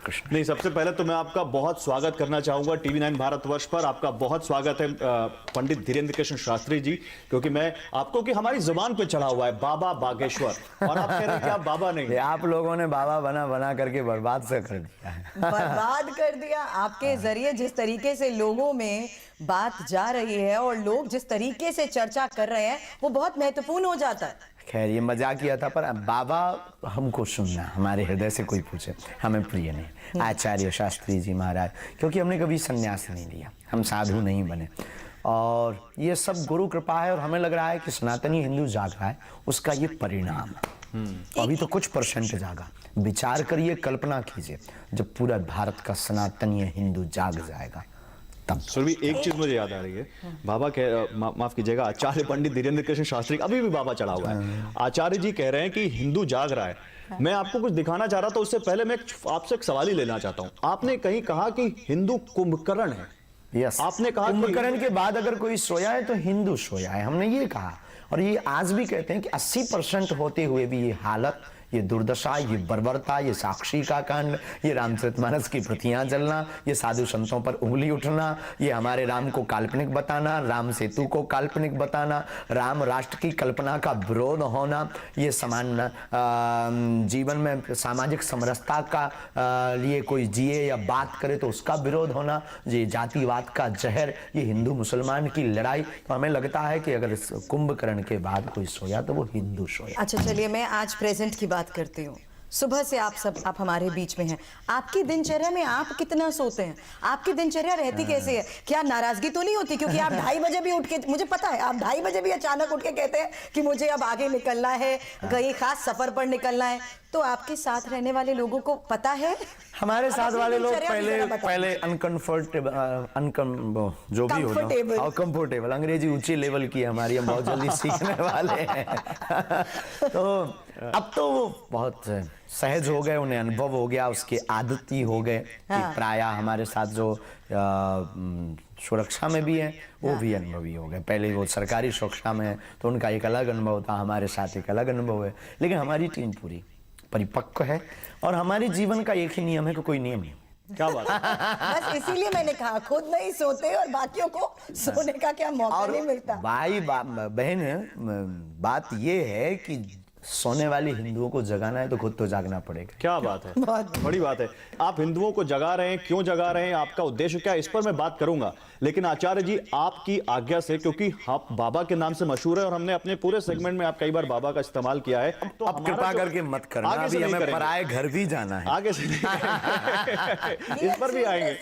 कृष्ण। नहीं, सबसे पहले तो मैं आपका बहुत स्वागत करना चाहूंगा टीवी9 भारतवर्ष पर। आपका बहुत स्वागत है पंडित धीरेन्द्र कृष्ण शास्त्री जी, क्योंकि मैं आपको कि हमारी जुबान पे चढ़ा हुआ है बाबा बागेश्वर, और आप कह रहे हैं कि आप बाबा नहीं। आप लोगों ने बाबा बना बना करके बर्बाद से कर दिया है। बर्बाद कर दिया आपके जरिए। जिस तरीके से लोगों में बात जा रही है और लोग जिस तरीके से चर्चा कर रहे हैं वो बहुत महत्वपूर्ण हो जाता है। खैर ये मजाक किया था, पर बाबा हमको सुनना, हमारे हृदय से कोई पूछे हमें प्रिय नहीं। आचार्य शास्त्री जी महाराज, क्योंकि हमने कभी संन्यास नहीं लिया, हम साधु नहीं बने, और ये सब गुरु कृपा है। और हमें लग रहा है कि सनातनी हिंदू जाग रहा है, उसका ये परिणाम है। अभी तो कुछ परसेंट जागा। विचार करिए, कल्पना कीजिए, जब पूरा भारत का सनातनी हिंदू जाग जाएगा तब। सुरभि, एक चीज मुझे याद आ रही है। बाबा माफ कीजिएगा, आचार्य पंडित धीरेन्द्र कृष्ण शास्त्री, अभी भी बाबा चढ़ा हुआ है। आचार्य जी कह रहे हैं कि हिंदू जाग रहा है। मैं आपको कुछ दिखाना चाह रहा था, उससे पहले मैं आपसे एक सवाल ही लेना चाहता हूं। आपने कहीं कहा कि हिंदू कुंभकर्ण है। यस, आपने कहा कुंभकर्ण के बाद अगर कोई सोया है तो हिंदू सोया है, हमने ये कहा। और ये आज भी कहते हैं कि 80% होते हुए भी ये हालत, ये दुर्दशा, ये बर्बरता, ये साक्षी का कांड, ये रामचरितमानस की प्रतियां जलना, ये साधु संतों पर उंगली उठना, ये हमारे राम को काल्पनिक बताना, राम सेतु को काल्पनिक बताना, राम राष्ट्र की कल्पना का विरोध होना, ये समान जीवन में सामाजिक समरसता का लिए कोई जिए या बात करे तो उसका विरोध होना, ये जातिवाद का जहर, ये हिंदू मुसलमान की लड़ाई। तो हमें लगता है कि अगर कुंभकर्ण के बाद कोई सोया तो वो हिंदू सोया। अच्छा चलिए, मैं आज प्रेजेंट की बात करती हूँ। सुबह से आप हमारे बीच में हैं। आपकी दिनचर्या में आप कितना सोते हैं? आपकी दिनचर्या रहती कैसे है? क्या नाराजगी तो नहीं होती? क्योंकि आप 2:30 बजे भी उठ के, मुझे पता है आप 2:30 बजे भी अचानक उठ के कहते हैं कि मुझे अब आगे निकलना है, कहीं खास सफर पर निकलना है। तो आपके साथ रहने वाले लोगों को पता है? हमारे साथ वाले लोग पहले अनकंफर्टेबल, जो भी हो, कंफर्टेबल, अंग्रेजी ऊंची लेवल की हमारी, हम बहुत जल्दी सीखने वाले हैं। तो अब तो वो बहुत सहज हो गए, उन्हें अनुभव हो गया, उसके आदती हो गए कि प्रायः हमारे साथ जो सुरक्षा में भी है वो भी अनुभवी हो गए। पहले वो सरकारी सुरक्षा में है तो उनका एक अलग अनुभव था, हमारे साथ एक अलग अनुभव है। लेकिन हमारी टीम पूरी परिपक्व है और हमारे जीवन का एक ही नियम है कि कोई नियम नहीं। क्या बात है? बस इसीलिए मैंने कहा खुद नहीं सोते और बाकियों को सोने का क्या मौका नहीं मिलता। भाई बहन, बात ये है कि सोने वाली हिंदुओं को जगाना है तो खुद तो जागना पड़ेगा। क्या बात है, बड़ी बात है। आप हिंदुओं को जगा रहे हैं, क्यों जगा रहे हैं, आपका उद्देश्य क्या है, इस पर मैं बात करूंगा। लेकिन आचार्य जी, आपकी आज्ञा से, क्योंकि आप बाबा के नाम से मशहूर है और हमने अपने पूरे सेगमेंट में आप कई बार बाबा का इस्तेमाल किया है। तो अब कृपा करके मत करना, अभी हमें पराए घर भी जाना है। आगे से इस पर भी आएंगे।